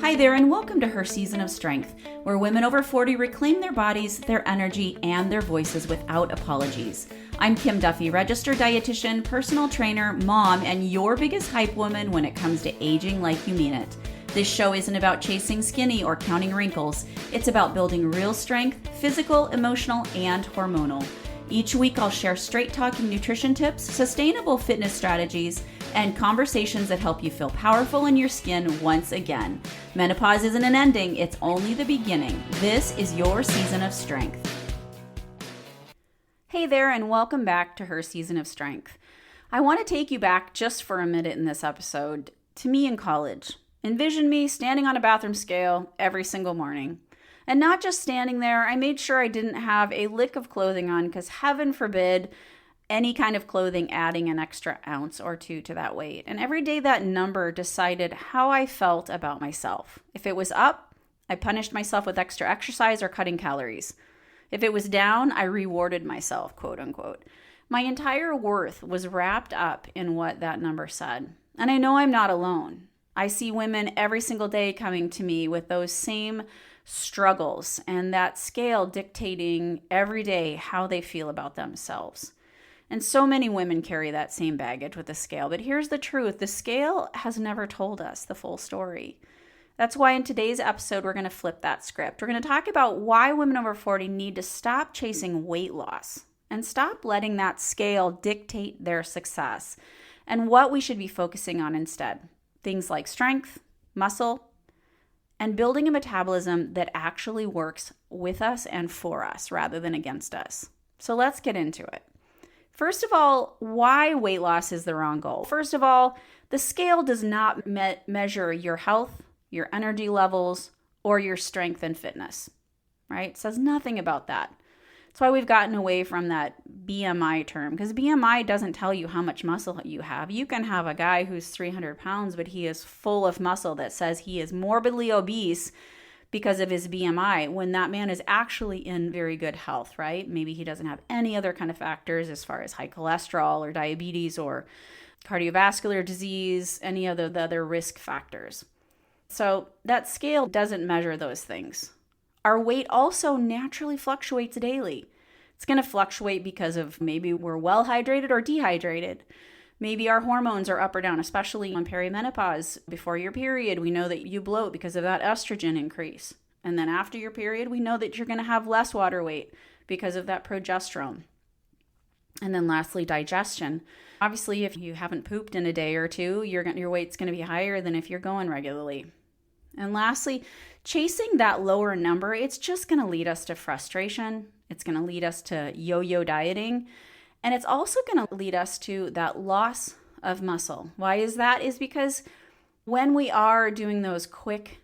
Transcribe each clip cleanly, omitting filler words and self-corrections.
Hi there, and welcome to Her Season of Strength, where women over 40 reclaim their bodies, their energy, and their voices without apologies. I'm Kim Duffy, registered dietitian, personal trainer, mom, and your biggest hype woman when it comes to aging like you mean it. This show isn't about chasing skinny or counting wrinkles. It's about building real strength, physical, emotional, and hormonal. Each week, I'll share straight-talking nutrition tips, sustainable fitness strategies, and conversations that help you feel powerful in your skin once again. Menopause isn't an ending, it's only the beginning. This is your season of strength. Hey there, and welcome back to Her Season of Strength. I want to take you back just for a minute in this episode to me in college. Envision me standing on a bathroom scale every single morning. And not just standing there, I made sure I didn't have a lick of clothing on because heaven forbid any kind of clothing adding an extra ounce or two to that weight. And every day that number decided how I felt about myself. If it was up, I punished myself with extra exercise or cutting calories. If it was down, I rewarded myself, quote unquote. My entire worth was wrapped up in what that number said. And I know I'm not alone. I see women every single day coming to me with those same struggles and that scale dictating every day how they feel about themselves. And so many women carry that same baggage with the scale. But here's the truth. The scale has never told us the full story. That's why in today's episode, we're going to flip that script. We're going to talk about why women over 40 need to stop chasing weight loss and stop letting that scale dictate their success and what we should be focusing on instead. Things like strength, muscle, and building a metabolism that actually works with us and for us rather than against us. So let's get into it. First of all, why weight loss is the wrong goal. First of all, the scale does not measure your health, your energy levels, or your strength and fitness, right? It says nothing about that. That's why we've gotten away from that BMI term, because BMI doesn't tell you how much muscle you have. You can have a guy who's 300 pounds, but he is full of muscle that says he is morbidly obese because of his BMI, when that man is actually in very good health, right? Maybe he doesn't have any other kind of factors as far as high cholesterol or diabetes or cardiovascular disease, any of the other risk factors. So that scale doesn't measure those things. Our weight also naturally fluctuates daily. It's going to fluctuate because of maybe we're well hydrated or dehydrated. Maybe our hormones are up or down, especially in perimenopause. Before your period, we know that you bloat because of that estrogen increase. And then after your period, we know that you're going to have less water weight because of that progesterone. And then lastly, digestion. Obviously, if you haven't pooped in a day or two, your weight's going to be higher than if you're going regularly. And lastly, chasing that lower number, it's just going to lead us to frustration. It's going to lead us to yo-yo dieting. And it's also going to lead us to that loss of muscle. Why is that? Is because when we are doing those quick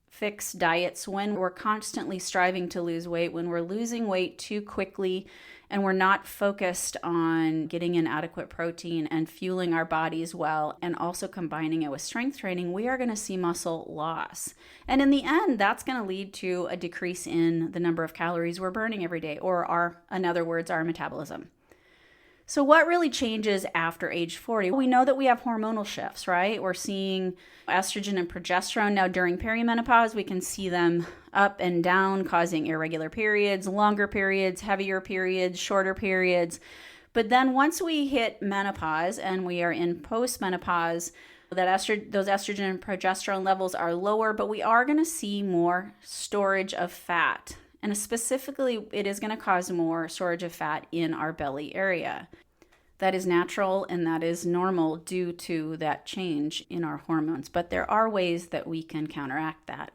fix diets, when we're constantly striving to lose weight, when we're losing weight too quickly, and we're not focused on getting in adequate protein and fueling our bodies well, and also combining it with strength training, we are going to see muscle loss. And in the end, that's going to lead to a decrease in the number of calories we're burning every day, or in other words, our metabolism. So what really changes after age 40? We know that we have hormonal shifts, right? We're seeing estrogen and progesterone. Now during perimenopause, we can see them up and down, causing irregular periods, longer periods, heavier periods, shorter periods. But then once we hit menopause and we are in postmenopause, those estrogen and progesterone levels are lower, but we are going to see more storage of fat. And specifically, it is going to cause more storage of fat in our belly area. That is natural and that is normal due to that change in our hormones. But there are ways that we can counteract that.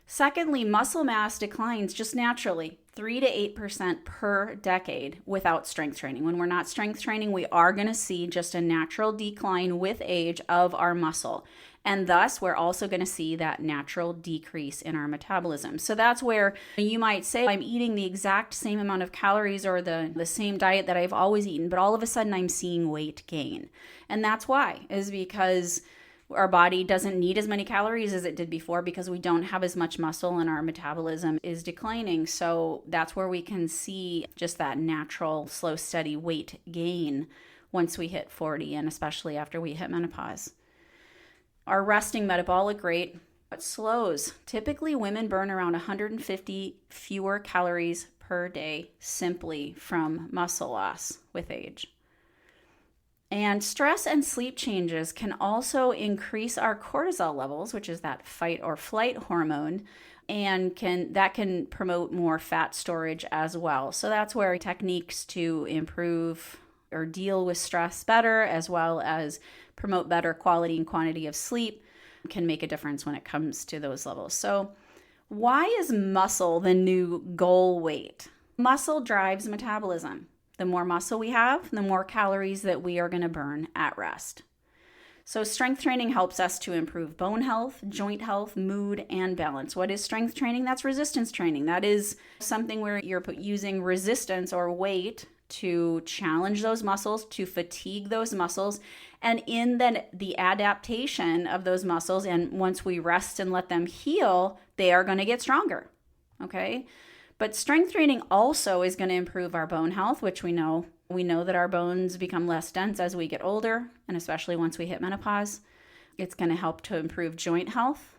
Secondly, muscle mass declines just naturally, 3 to 8% per decade without strength training. When we're not strength training, we are going to see just a natural decline with age of our muscle. And thus, we're also going to see that natural decrease in our metabolism. So that's where you might say, I'm eating the exact same amount of calories or the same diet that I've always eaten, but all of a sudden I'm seeing weight gain. And that's why, is because our body doesn't need as many calories as it did before because we don't have as much muscle and our metabolism is declining. So that's where we can see just that natural, slow, steady weight gain once we hit 40 and especially after we hit menopause. Our resting metabolic rate It slows. Typically, women burn around 150 fewer calories per day simply from muscle loss with age. And stress and sleep changes can also increase our cortisol levels, which is that fight or flight hormone, and can promote more fat storage as well. So that's where techniques to improve or deal with stress better, as well as promote better quality and quantity of sleep, can make a difference when it comes to those levels. So why is muscle the new goal weight? Muscle drives metabolism. The more muscle we have, the more calories that we are going to burn at rest. So strength training helps us to improve bone health, joint health, mood, and balance. What is strength training? That's resistance training. That is something where you're using resistance or weight to challenge those muscles, to fatigue those muscles, and in the adaptation of those muscles, and once we rest and let them heal, they are going to get stronger, okay? But strength training also is going to improve our bone health, which we know that our bones become less dense as we get older, and especially once we hit menopause. It's going to help to improve joint health,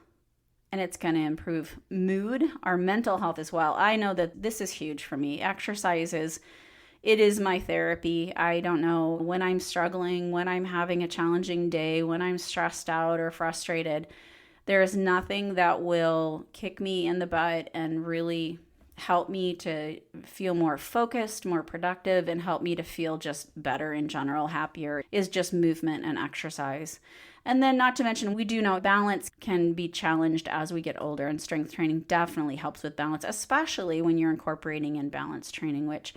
and it's going to improve mood, our mental health as well. I know that this is huge for me. Exercise is my therapy. I don't know, when I'm struggling, when I'm having a challenging day, when I'm stressed out or frustrated, there is nothing that will kick me in the butt and really help me to feel more focused, more productive, and help me to feel just better in general, happier, is just movement and exercise. And then not to mention, we do know balance can be challenged as we get older, and strength training definitely helps with balance, especially when you're incorporating in balance training, which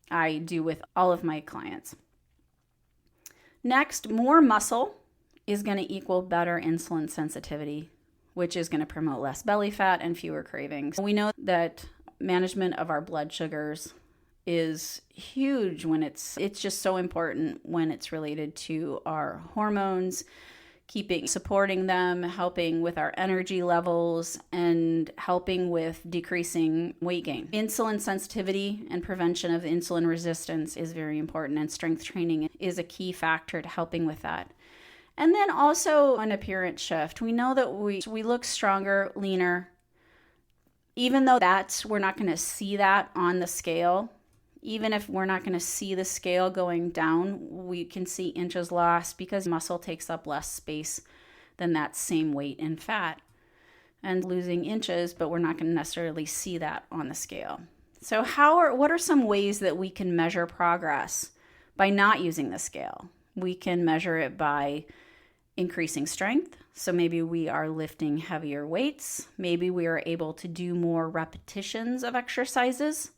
I do with all of my clients. Next, more muscle is going to equal better insulin sensitivity, which is going to promote less belly fat and fewer cravings. We know that management of our blood sugars is huge when it's just so important when it's related to our hormones, supporting them, helping with our energy levels, and helping with decreasing weight gain. Insulin sensitivity and prevention of insulin resistance is very important, and strength training is a key factor to helping with that. And then also an appearance shift. We know that we look stronger, leaner, even though we're not going to see that on the scale. Even if we're not going to see the scale going down, we can see inches lost because muscle takes up less space than that same weight in fat, and losing inches, but we're not going to necessarily see that on the scale. So what are some ways that we can measure progress by not using the scale? We can measure it by increasing strength. So maybe we are lifting heavier weights. Maybe we are able to do more repetitions of exercises.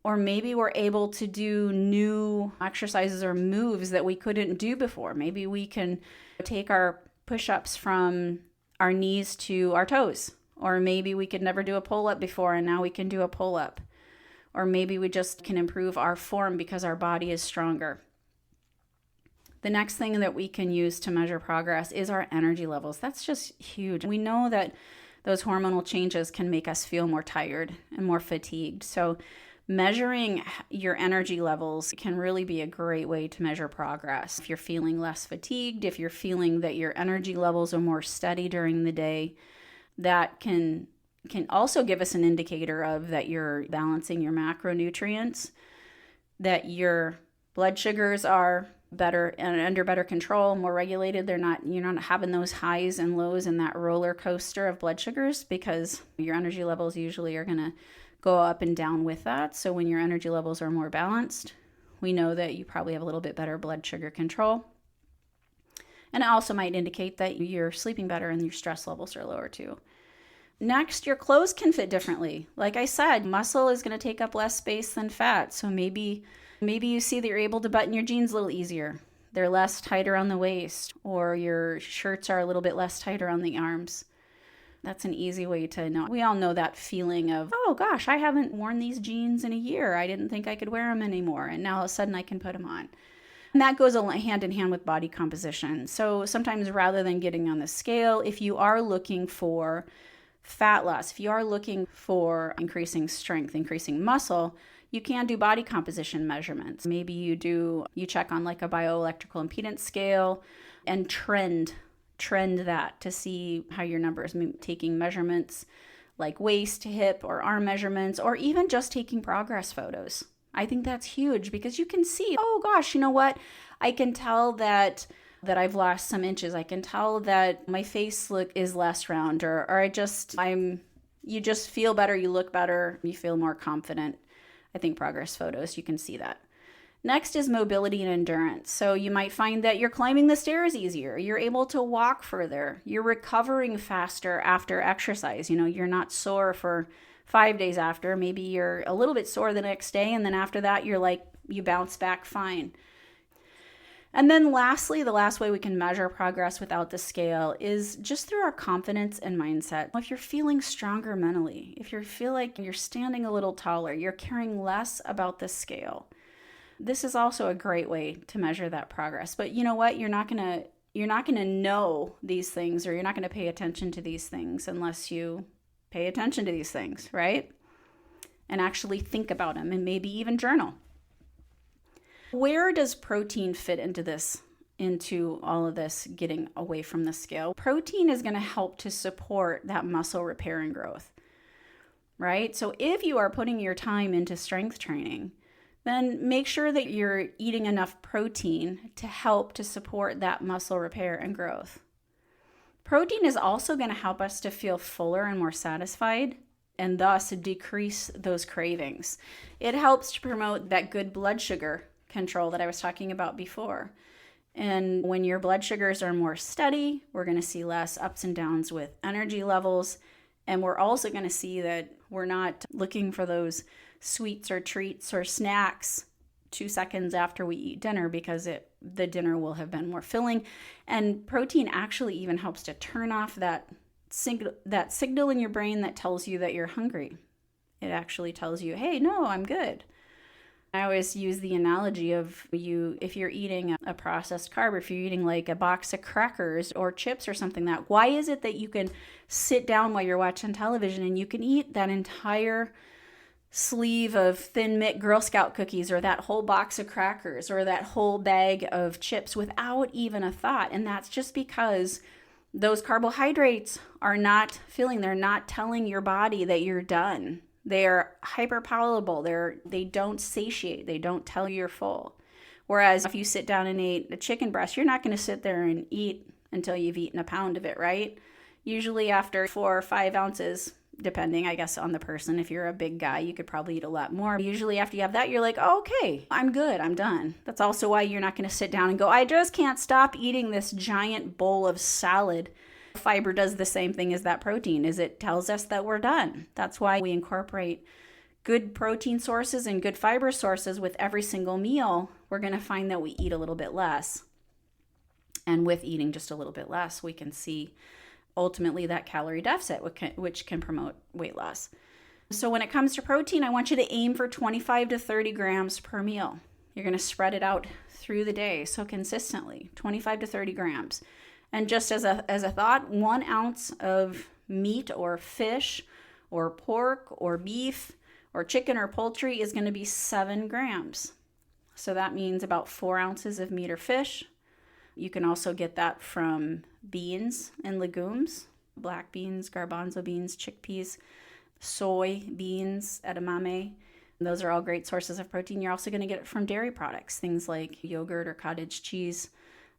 Or maybe we're able to do new exercises or moves that we couldn't do before. Maybe we can take our push-ups from our knees to our toes. Or maybe we could never do a pull-up before and now we can do a pull-up. Or maybe we just can improve our form because our body is stronger. The next thing that we can use to measure progress is our energy levels. That's just huge. We know that those hormonal changes can make us feel more tired and more fatigued. So measuring your energy levels can really be a great way to measure progress. If you're feeling less fatigued, if you're feeling that your energy levels are more steady during the day, that can also give us an indicator of that you're balancing your macronutrients, that your blood sugars are better and under better control, more regulated. You're not having those highs and lows in that roller coaster of blood sugars, because your energy levels usually are going to go up and down with that. So when your energy levels are more balanced, we know that you probably have a little bit better blood sugar control. And it also might indicate that you're sleeping better and your stress levels are lower too. Next, your clothes can fit differently. Like I said, muscle is going to take up less space than fat. So maybe you see that you're able to button your jeans a little easier. They're less tight around the waist, or your shirts are a little bit less tight around the arms. That's an easy way to know. We all know that feeling of, oh gosh, I haven't worn these jeans in a year. I didn't think I could wear them anymore. And now all of a sudden I can put them on. And that goes hand in hand with body composition. So sometimes rather than getting on the scale, if you are looking for fat loss, if you are looking for increasing strength, increasing muscle, you can do body composition measurements. Maybe you check on like a bioelectrical impedance scale and trend trend that to see how your numbers, taking measurements like waist, hip, or arm measurements, or even just taking progress photos. I think that's huge because you can see, oh gosh, you know what? I can tell that I've lost some inches. I can tell that my face look is less round, or you just feel better, you look better, you feel more confident. I think progress photos, you can see that. Next is mobility and endurance. So you might find that you're climbing the stairs easier. You're able to walk further. You're recovering faster after exercise. You're not sore for 5 days after. Maybe you're a little bit sore the next day, and then after that, you bounce back fine. And then lastly, the last way we can measure progress without the scale is just through our confidence and mindset. If you're feeling stronger mentally, if you feel like you're standing a little taller, you're caring less about the scale. This is also a great way to measure that progress. But you know what? You're not going to know these things, or you're not going to pay attention to these things unless you pay attention to these things, right? And actually think about them and maybe even journal. Where does protein fit into all of this getting away from the scale? Protein is going to help to support that muscle repair and growth, right? So if you are putting your time into strength training, then make sure that you're eating enough protein to help to support that muscle repair and growth. Protein is also going to help us to feel fuller and more satisfied, and thus decrease those cravings. It helps to promote that good blood sugar control that I was talking about before. And when your blood sugars are more steady, we're going to see less ups and downs with energy levels. And we're also going to see that we're not looking for those sweets or treats or snacks 2 seconds after we eat dinner, because the dinner will have been more filling. And protein actually even helps to turn off that signal in your brain that tells you that you're hungry. It actually tells you, hey, no, I'm good. I always use the analogy of if you're eating a processed carb, or if you're eating like a box of crackers or chips or something, why is it that you can sit down while you're watching television and you can eat that entire sleeve of Thin Mint Girl Scout cookies, or that whole box of crackers, or that whole bag of chips without even a thought? And that's just because those carbohydrates are not filling. They're not telling your body that you're done. They are hyperpalatable. They don't satiate. They don't tell you you're full. Whereas if you sit down and eat a chicken breast, you're not going to sit there and eat until you've eaten a pound of it, right? Usually after 4 or 5 ounces, depending, I guess, on the person. If you're a big guy, you could probably eat a lot more. Usually after you have that, you're like, oh, okay, I'm good. I'm done. That's also why you're not going to sit down and go, I just can't stop eating this giant bowl of salad. Fiber does the same thing as that protein, is it tells us that we're done. That's why we incorporate good protein sources and good fiber sources with every single meal. We're going to find that we eat a little bit less. And with eating just a little bit less, we can see ultimately that calorie deficit, which can promote weight loss. So when it comes to protein, I want you to aim for 25 to 30 grams per meal. You're going to spread it out through the day, so consistently, 25 to 30 grams. And just as a thought, 1 ounce of meat or fish or pork or beef or chicken or poultry is going to be 7 grams. So that means about 4 ounces of meat or fish. You can also get that from beans and legumes, black beans, garbanzo beans, chickpeas, soy beans, edamame. Those are all great sources of protein. You're also going to get it from dairy products, things like yogurt or cottage cheese,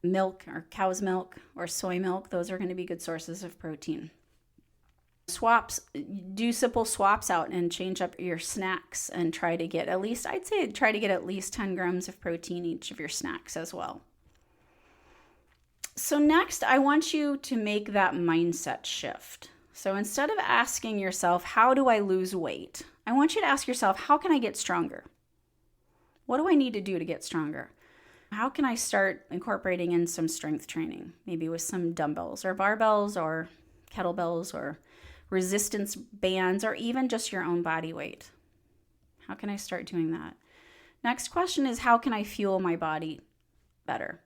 milk or cow's milk or soy milk. Those are going to be good sources of protein. Do simple swaps out and change up your snacks and try to get at least 10 grams of protein each of your snacks as well. So next, I want you to make that mindset shift. So instead of asking yourself, how do I lose weight? I want you to ask yourself, how can I get stronger? What do I need to do to get stronger? How can I start incorporating in some strength training, maybe with some dumbbells or barbells or kettlebells or resistance bands, or even just your own body weight? How can I start doing that? Next question is, how can I fuel my body better?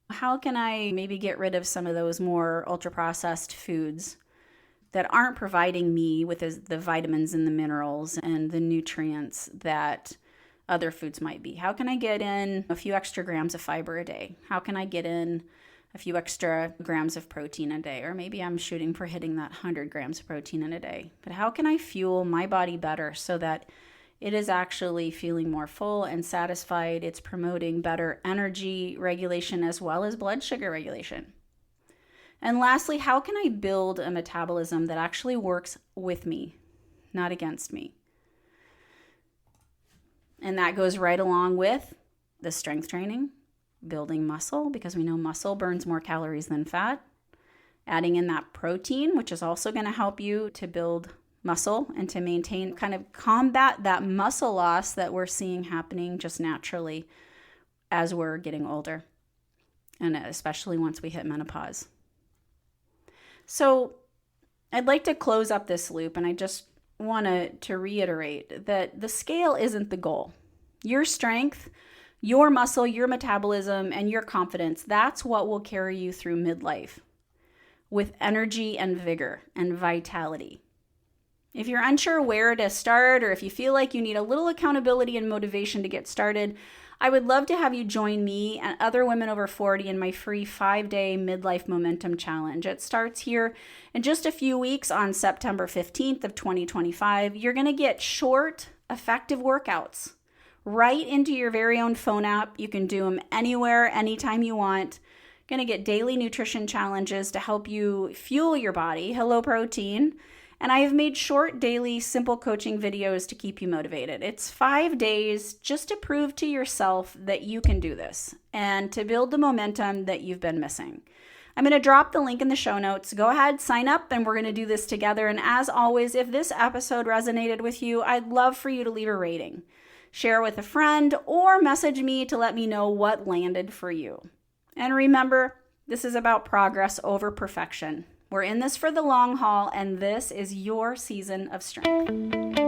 How can I maybe get rid of some of those more ultra-processed foods that aren't providing me with the vitamins and the minerals and the nutrients that other foods might be? How can I get in a few extra grams of fiber a day? How can I get in a few extra grams of protein a day, or maybe I'm shooting for hitting that 100 grams of protein in a day. But how can I fuel my body better so that it is actually feeling more full and satisfied? It's promoting better energy regulation as well as blood sugar regulation. And lastly, how can I build a metabolism that actually works with me, not against me? And that goes right along with the strength training, building muscle, because we know muscle burns more calories than fat. Adding in that protein, which is also going to help you to build muscle and to maintain, kind of combat that muscle loss that we're seeing happening just naturally as we're getting older, and especially once we hit menopause. So I'd like to close up this loop, and I just want to reiterate that the scale isn't the goal. Your strength, your muscle, your metabolism, and your confidence, that's what will carry you through midlife with energy and vigor and vitality. If you're unsure where to start, or if you feel like you need a little accountability and motivation to get started, I would love to have you join me and other women over 40 in my free 5-day Midlife Momentum Challenge. It starts here in just a few weeks on September 15th of 2025. You're going to get short, effective workouts right into your very own phone app. You can do them anywhere, anytime you want. You're going to get daily nutrition challenges to help you fuel your body. Hello, protein. And I have made short, daily, simple coaching videos to keep you motivated. It's 5 days just to prove to yourself that you can do this and to build the momentum that you've been missing. I'm going to drop the link in the show notes. Go ahead, sign up, and we're going to do this together. And as always, if this episode resonated with you, I'd love for you to leave a rating, share with a friend, or message me to let me know what landed for you. And remember, this is about progress over perfection. We're in this for the long haul, and this is your season of strength.